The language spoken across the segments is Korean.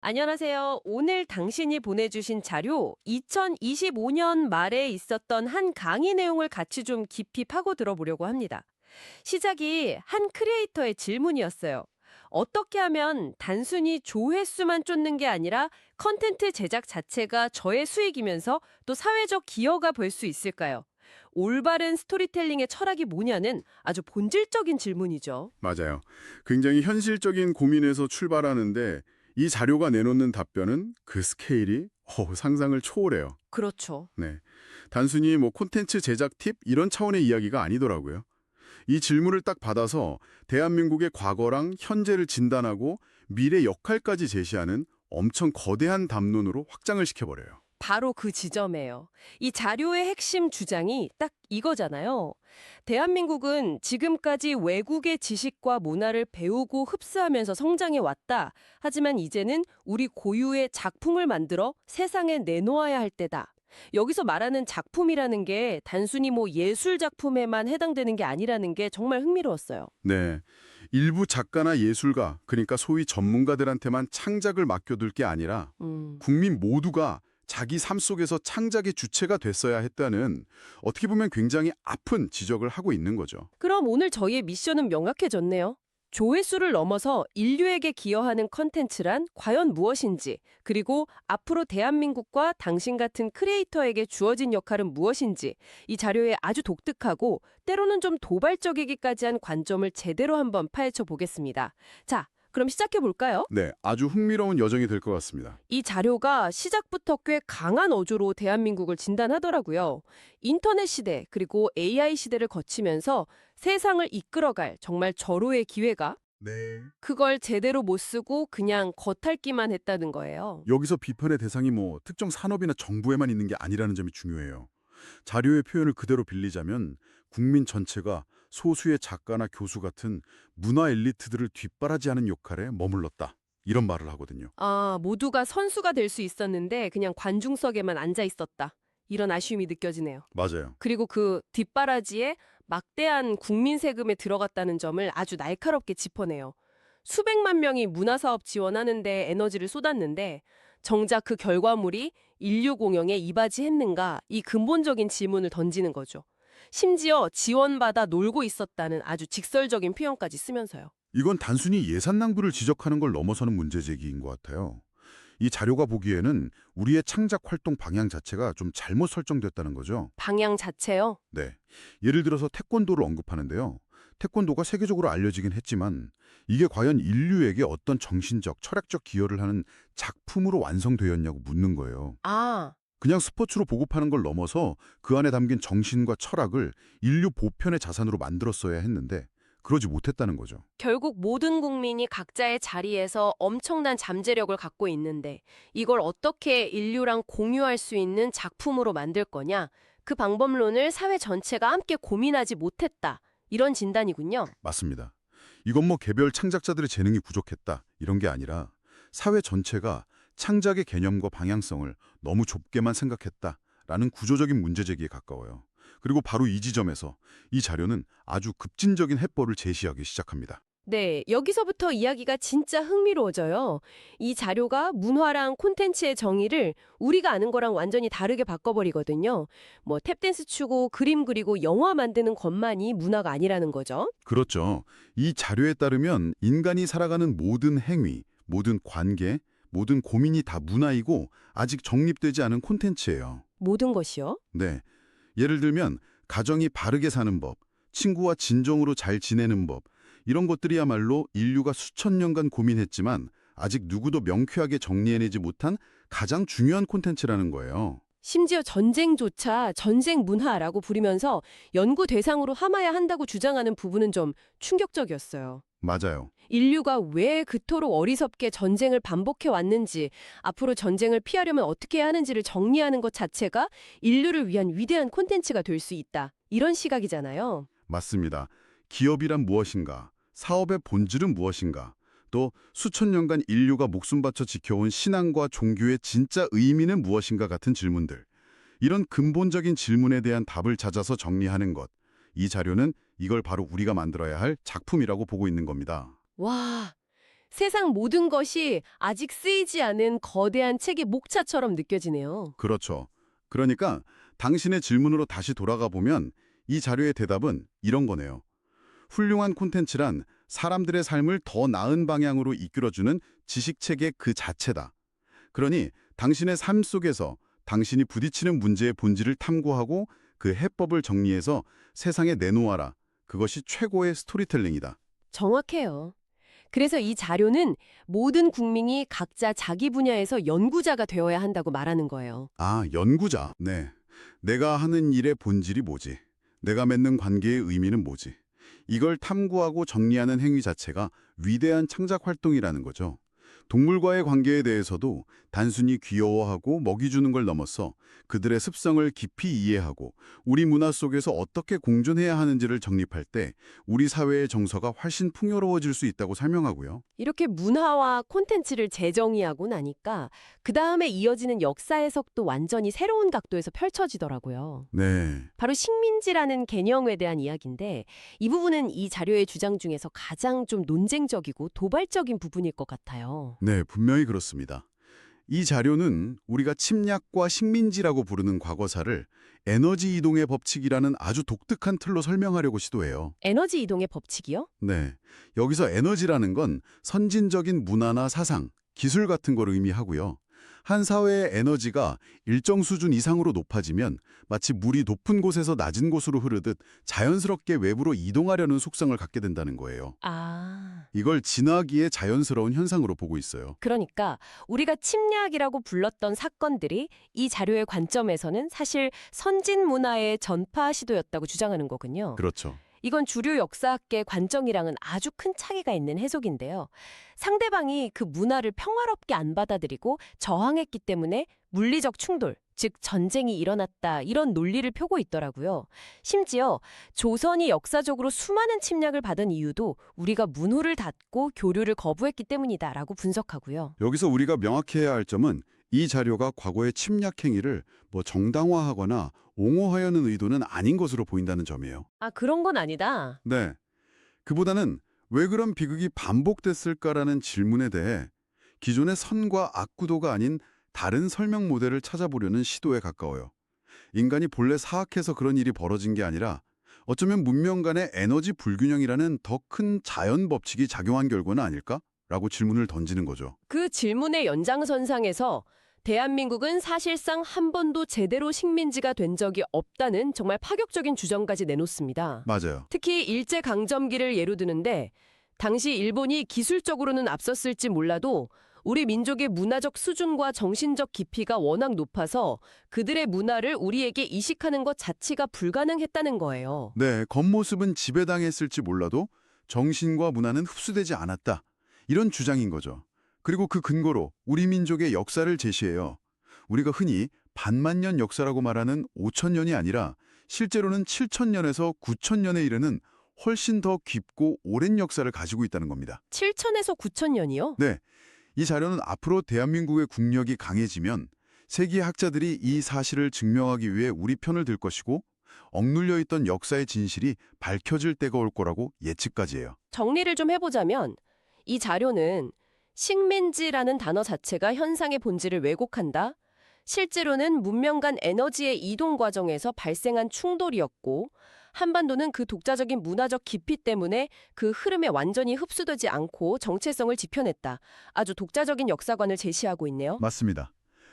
안녕하세요. 오늘 당신이 보내주신 자료, 2025년 말에 있었던 한 강의 내용을 같이 좀 깊이 파고 들어보려고 합니다. 시작이 한 크리에이터의 질문이었어요. 어떻게 하면 단순히 조회수만 쫓는 게 아니라 컨텐츠 제작 자체가 저의 수익이면서 또 사회적 기여가 볼 수 있을까요? 올바른 스토리텔링의 철학이 뭐냐는 아주 본질적인 질문이죠. 맞아요. 굉장히 현실적인 고민에서 출발하는데 이 자료가 내놓는 답변은 그 스케일이 상상을 초월해요. 그렇죠. 네. 단순히 콘텐츠 제작 팁 이런 차원의 이야기가 아니더라고요. 이 질문을 딱 받아서 대한민국의 과거랑 현재를 진단하고 미래 역할까지 제시하는 엄청 거대한 담론으로 확장을 시켜버려요. 바로 그 지점이에요. 이 자료의 핵심 주장이 딱 이거잖아요. 대한민국은 지금까지 외국의 지식과 문화를 배우고 흡수하면서 성장해 왔다. 하지만 이제는 우리 고유의 작품을 만들어 세상에 내놓아야 할 때다. 여기서 말하는 작품이라는 게 단순히 예술 작품에만 해당되는 게 아니라는 게 정말 흥미로웠어요. 네. 일부 작가나 예술가, 그러니까 소위 전문가들한테만 창작을 맡겨둘 게 아니라 음. 국민 모두가 자기 삶 속에서 창작의 주체가 됐어야 했다는 어떻게 보면 굉장히 아픈 지적을 하고 있는 거죠. 그럼 오늘 저희의 미션은 명확해졌네요. 조회수를 넘어서 인류에게 기여하는 컨텐츠란 과연 무엇인지, 그리고 앞으로 대한민국과 당신 같은 크리에이터에게 주어진 역할은 무엇인지, 이 자료에 아주 독특하고 때로는 좀 도발적이기까지 한 관점을 제대로 한번 파헤쳐 보겠습니다. 자, 그럼 시작해 볼까요? 네, 아주 흥미로운 여정이 될 것 같습니다. 이 자료가 시작부터 꽤 강한 어조로 대한민국을 진단하더라고요. 인터넷 시대 그리고 AI 시대를 거치면서 세상을 이끌어갈 정말 절호의 기회가 네. 그걸 제대로 못 쓰고 그냥 겉핥기만 했다는 거예요. 여기서 비판의 대상이 특정 산업이나 정부에만 있는 게 아니라는 점이 중요해요. 자료의 표현을 그대로 빌리자면 국민 전체가 소수의 작가나 교수 같은 문화 엘리트들을 뒷바라지하는 역할에 머물렀다. 이런 말을 하거든요. 아, 모두가 선수가 될 수 있었는데 그냥 관중석에만 앉아 있었다. 이런 아쉬움이 느껴지네요. 맞아요. 그리고 그 뒷바라지에 막대한 국민 세금에 들어갔다는 점을 아주 날카롭게 짚어내요. 수백만 명이 문화사업 지원하는데 에너지를 쏟았는데 정작 그 결과물이 인류 공영에 이바지했는가 이 근본적인 질문을 던지는 거죠. 심지어 지원받아 놀고 있었다는 아주 직설적인 표현까지 쓰면서요. 이건 단순히 예산 낭비를 지적하는 걸 넘어서는 문제 제기인 것 같아요. 이 자료가 보기에는 우리의 창작 활동 방향 자체가 좀 잘못 설정됐다는 거죠. 방향 자체요? 네. 예를 들어서 태권도를 언급하는데요. 태권도가 세계적으로 알려지긴 했지만 이게 과연 인류에게 어떤 정신적, 철학적 기여를 하는 작품으로 완성되었냐고 묻는 거예요. 아, 그냥 스포츠로 보급하는 걸 넘어서 그 안에 담긴 정신과 철학을 인류 보편의 자산으로 만들었어야 했는데 그러지 못했다는 거죠. 결국 모든 국민이 각자의 자리에서 엄청난 잠재력을 갖고 있는데 이걸 어떻게 인류랑 공유할 수 있는 작품으로 만들 거냐? 그 방법론을 사회 전체가 함께 고민하지 못했다. 이런 진단이군요. 맞습니다. 이건 개별 창작자들의 재능이 부족했다 이런 게 아니라 사회 전체가 창작의 개념과 방향성을 너무 좁게만 생각했다라는 구조적인 문제제기에 가까워요. 그리고 바로 이 지점에서 이 자료는 아주 급진적인 해법을 제시하기 시작합니다. 네, 여기서부터 이야기가 진짜 흥미로워져요. 이 자료가 문화랑 콘텐츠의 정의를 우리가 아는 거랑 완전히 다르게 바꿔버리거든요. 탭댄스 추고 그림 그리고 영화 만드는 것만이 문화가 아니라는 거죠. 그렇죠. 이 자료에 따르면 인간이 살아가는 모든 행위, 모든 관계, 모든 고민이 다 문화이고 아직 정립되지 않은 콘텐츠예요. 모든 것이요? 네. 예를 들면 가정이 바르게 사는 법, 친구와 진정으로 잘 지내는 법, 이런 것들이야말로 인류가 수천 년간 고민했지만 아직 누구도 명쾌하게 정리해내지 못한 가장 중요한 콘텐츠라는 거예요. 심지어 전쟁조차 전쟁 문화라고 부르면서 연구 대상으로 삼아야 한다고 주장하는 부분은 좀 충격적이었어요. 맞아요. 인류가 왜 그토록 어리석게 전쟁을 반복해 왔는지, 앞으로 전쟁을 피하려면 어떻게 해야 하는지를 정리하는 것 자체가 인류를 위한 위대한 콘텐츠가 될 수 있다. 이런 시각이잖아요. 맞습니다. 기업이란 무엇인가? 사업의 본질은 무엇인가? 또 수천 년간 인류가 목숨 바쳐 지켜온 신앙과 종교의 진짜 의미는 무엇인가 같은 질문들. 이런 근본적인 질문에 대한 답을 찾아서 정리하는 것. 이 자료는 이걸 바로 우리가 만들어야 할 작품이라고 보고 있는 겁니다. 와, 세상 모든 것이 아직 쓰이지 않은 거대한 책의 목차처럼 느껴지네요. 그렇죠. 그러니까 당신의 질문으로 다시 돌아가 보면 이 자료의 대답은 이런 거네요. 훌륭한 콘텐츠란 사람들의 삶을 더 나은 방향으로 이끌어주는 지식체계 그 자체다. 그러니 당신의 삶 속에서 당신이 부딪히는 문제의 본질을 탐구하고 그 해법을 정리해서 세상에 내놓아라. 그것이 최고의 스토리텔링이다. 정확해요. 그래서 이 자료는 모든 국민이 각자 자기 분야에서 연구자가 되어야 한다고 말하는 거예요. 아, 연구자. 네. 내가 하는 일의 본질이 뭐지? 내가 맺는 관계의 의미는 뭐지? 이걸 탐구하고 정리하는 행위 자체가 위대한 창작 활동이라는 거죠. 동물과의 관계에 대해서도 단순히 귀여워하고 먹이 주는 걸 넘어서 그들의 습성을 깊이 이해하고 우리 문화 속에서 어떻게 공존해야 하는지를 정립할 때 우리 사회의 정서가 훨씬 풍요로워질 수 있다고 설명하고요. 이렇게 문화와 콘텐츠를 재정의하고 나니까 그 다음에 이어지는 역사 해석도 완전히 새로운 각도에서 펼쳐지더라고요. 네. 바로 식민지라는 개념에 대한 이야기인데 이 부분은 이 자료의 주장 중에서 가장 좀 논쟁적이고 도발적인 부분일 것 같아요. 네, 분명히 그렇습니다. 이 자료는 우리가 침략과 식민지라고 부르는 과거사를 에너지 이동의 법칙이라는 아주 독특한 틀로 설명하려고 시도해요. 에너지 이동의 법칙이요? 네, 여기서 에너지라는 건 선진적인 문화나 사상, 기술 같은 걸 의미하고요. 한 사회의 에너지가 일정 수준 이상으로 높아지면 마치 물이 높은 곳에서 낮은 곳으로 흐르듯 자연스럽게 외부로 이동하려는 속성을 갖게 된다는 거예요. 아, 이걸 진화기의 자연스러운 현상으로 보고 있어요. 그러니까 우리가 침략이라고 불렀던 사건들이 이 자료의 관점에서는 사실 선진 문화의 전파 시도였다고 주장하는 거군요. 그렇죠. 이건 주류 역사학계 관점이랑은 아주 큰 차이가 있는 해석인데요. 상대방이 그 문화를 평화롭게 안 받아들이고 저항했기 때문에 물리적 충돌, 즉 전쟁이 일어났다 이런 논리를 펴고 있더라고요. 심지어 조선이 역사적으로 수많은 침략을 받은 이유도 우리가 문호를 닫고 교류를 거부했기 때문이다라고 분석하고요. 여기서 우리가 명확히 해야 할 점은 이 자료가 과거의 침략 행위를 정당화하거나 옹호하려는 의도는 아닌 것으로 보인다는 점이에요. 아, 그런 건 아니다. 네. 그보다는 왜 그런 비극이 반복됐을까라는 질문에 대해 기존의 선과 악구도가 아닌 다른 설명 모델을 찾아보려는 시도에 가까워요. 인간이 본래 사악해서 그런 일이 벌어진 게 아니라 어쩌면 문명 간의 에너지 불균형이라는 더 큰 자연 법칙이 작용한 결과는 아닐까? 라고 질문을 던지는 거죠. 그 질문의 연장선상에서 대한민국은 사실상 한 번도 제대로 식민지가 된 적이 없다는 정말 파격적인 주장까지 내놓습니다. 맞아요. 특히 일제강점기를 예로 드는데 당시 일본이 기술적으로는 앞섰을지 몰라도 우리 민족의 문화적 수준과 정신적 깊이가 워낙 높아서 그들의 문화를 우리에게 이식하는 것 자체가 불가능했다는 거예요. 네, 겉모습은 지배당했을지 몰라도 정신과 문화는 흡수되지 않았다. 이런 주장인 거죠. 그리고 그 근거로 우리 민족의 역사를 제시해요. 우리가 흔히 반만년 역사라고 말하는 5,000년이 아니라 실제로는 7,000년에서 9,000년에 이르는 훨씬 더 깊고 오랜 역사를 가지고 있다는 겁니다. 7천에서 9천년이요? 네, 이 자료는 앞으로 대한민국의 국력이 강해지면 세계 학자들이 이 사실을 증명하기 위해 우리 편을 들 것이고 억눌려 있던 역사의 진실이 밝혀질 때가 올 거라고 예측까지 해요. 정리를 좀 해보자면 이 자료는 식민지라는 단어 자체가 현상의 본질을 왜곡한다. 실제로는 문명 간 에너지의 이동 과정에서 발생한 충돌이었고 한반도는 그 독자적인 문화적 깊이 때문에 그 흐름에 완전히 흡수되지 않고 정체성을 지펴냈다. 아주 독자적인 역사관을 제시하고 있네요. 맞습니다.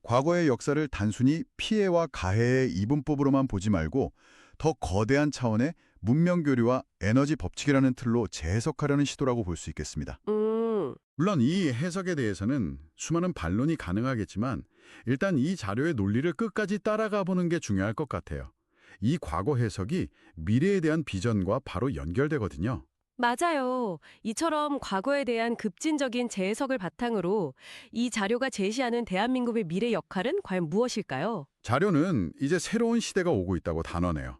과거의 역사를 단순히 피해와 가해의 이분법으로만 보지 말고 더 거대한 차원의 문명 교류와 에너지 법칙이라는 틀로 재해석하려는 시도라고 볼 수 있겠습니다. 물론 이 해석에 대해서는 수많은 반론이 가능하겠지만 일단 이 자료의 논리를 끝까지 따라가 보는 게 중요할 것 같아요. 이 과거 해석이 미래에 대한 비전과 바로 연결되거든요. 맞아요. 이처럼 과거에 대한 급진적인 재해석을 바탕으로 이 자료가 제시하는 대한민국의 미래 역할은 과연 무엇일까요? 자료는 이제 새로운 시대가 오고 있다고 단언해요.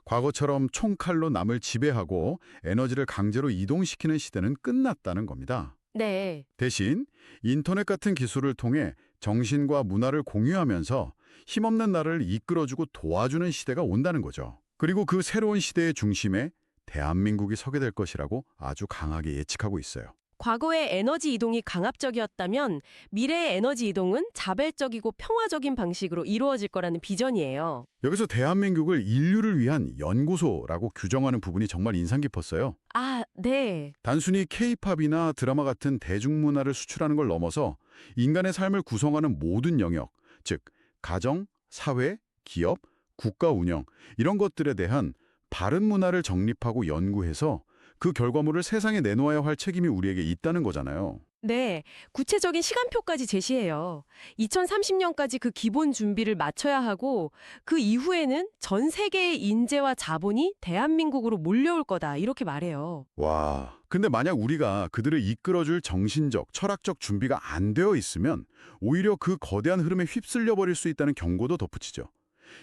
과거처럼 총칼로 남을 지배하고 에너지를 강제로 이동시키는 시대는 끝났다는 겁니다. 네. 대신 인터넷 같은 기술을 통해 정신과 문화를 공유하면서 힘없는 나라를 이끌어주고 도와주는 시대가 온다는 거죠. 그리고 그 새로운 시대의 중심에 대한민국이 서게 될 것이라고 아주 강하게 예측하고 있어요. 과거의 에너지 이동이 강압적이었다면 미래의 에너지 이동은 자발적이고 평화적인 방식으로 이루어질 거라는 비전이에요. 여기서 대한민국을 인류를 위한 연구소라고 규정하는 부분이 정말 인상 깊었어요. 아, 네. 단순히 K-팝이나 드라마 같은 대중문화를 수출하는 걸 넘어서 인간의 삶을 구성하는 모든 영역, 즉 가정, 사회, 기업, 국가 운영 이런 것들에 대한 바른 문화를 정립하고 연구해서 그 결과물을 세상에 내놓아야 할 책임이 우리에게 있다는 거잖아요. 네, 구체적인 시간표까지 제시해요. 2030년까지 그 기본 준비를 마쳐야 하고 그 이후에는 전 세계의 인재와 자본이 대한민국으로 몰려올 거다 이렇게 말해요. 와, 근데 만약 우리가 그들을 이끌어줄 정신적, 철학적 준비가 안 되어 있으면 오히려 그 거대한 흐름에 휩쓸려 버릴 수 있다는 경고도 덧붙이죠.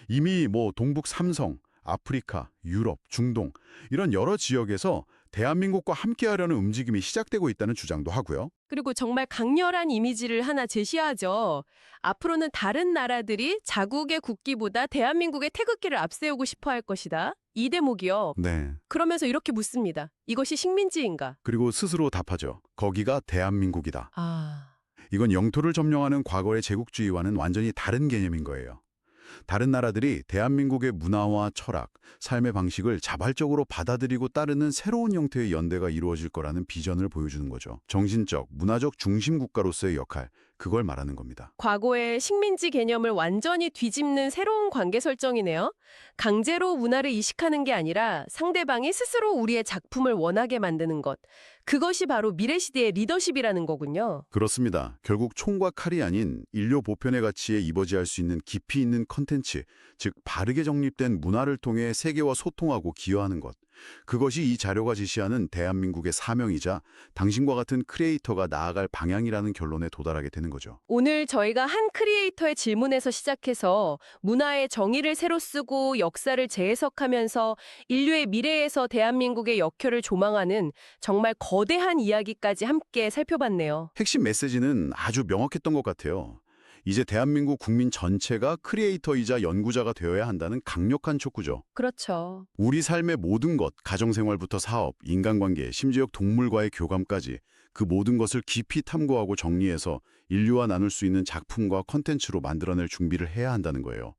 이미 동북 삼성, 아프리카, 유럽, 중동 이런 여러 지역에서 대한민국과 함께하려는 움직임이 시작되고 있다는 주장도 하고요. 그리고 정말 강렬한 이미지를 하나 제시하죠. 앞으로는 다른 나라들이 자국의 국기보다 대한민국의 태극기를 앞세우고 싶어 할 것이다. 이 대목이요. 네. 그러면서 이렇게 묻습니다. 이것이 식민지인가? 그리고 스스로 답하죠. 거기가 대한민국이다. 아... 이건 영토를 점령하는 과거의 제국주의와는 완전히 다른 개념인 거예요. 다른 나라들이 대한민국의 문화와 철학, 삶의 방식을 자발적으로 받아들이고 따르는 새로운 형태의 연대가 이루어질 거라는 비전을 보여주는 거죠. 정신적, 문화적 중심 국가로서의 역할, 그걸 말하는 겁니다. 과거의 식민지 개념을 완전히 뒤집는 새로운 관계 설정이네요. 강제로 문화를 이식하는 게 아니라 상대방이 스스로 우리의 작품을 원하게 만드는 것. 그것이 바로 미래시대의 리더십이라는 거군요. 그렇습니다. 결국 총과 칼이 아닌 인류 보편의 가치에 이바지할 수 있는 깊이 있는 컨텐츠, 즉 바르게 정립된 문화를 통해 세계와 소통하고 기여하는 것. 그것이 이 자료가 제시하는 대한민국의 사명이자 당신과 같은 크리에이터가 나아갈 방향이라는 결론에 도달하게 되는 거죠. 오늘 저희가 한 크리에이터의 질문에서 시작해서 문화의 정의를 새로 쓰고 역사를 재해석하면서 인류의 미래에서 대한민국의 역효를 조망하는 정말 거대한 이야기까지 함께 살펴봤네요. 핵심 메시지는 아주 명확했던 것 같아요. 이제 대한민국 국민 전체가 크리에이터이자 연구자가 되어야 한다는 강력한 촉구죠. 그렇죠. 우리 삶의 모든 것, 가정생활부터 사업, 인간관계, 심지어 동물과의 교감까지 그 모든 것을 깊이 탐구하고 정리해서 인류와 나눌 수 있는 작품과 컨텐츠로 만들어낼 준비를 해야 한다는 거예요.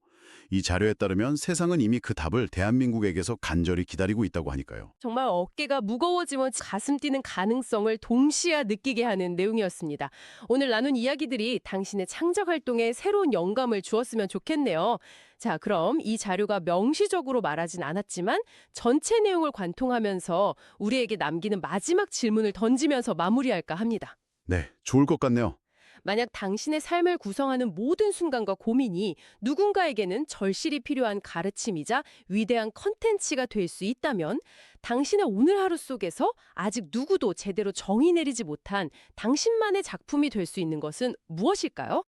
이 자료에 따르면 세상은 이미 그 답을 대한민국에게서 간절히 기다리고 있다고 하니까요. 정말 어깨가 무거워지면 가슴 뛰는 가능성을 동시에 느끼게 하는 내용이었습니다. 오늘 나눈 이야기들이 당신의 창작 활동에 새로운 영감을 주었으면 좋겠네요. 자, 그럼 이 자료가 명시적으로 말하진 않았지만 전체 내용을 관통하면서 우리에게 남기는 마지막 질문을 던지면서 마무리할까 합니다. 네, 좋을 것 같네요. 만약 당신의 삶을 구성하는 모든 순간과 고민이 누군가에게는 절실히 필요한 가르침이자 위대한 컨텐츠가 될 수 있다면 당신의 오늘 하루 속에서 아직 누구도 제대로 정의 내리지 못한 당신만의 작품이 될 수 있는 것은 무엇일까요?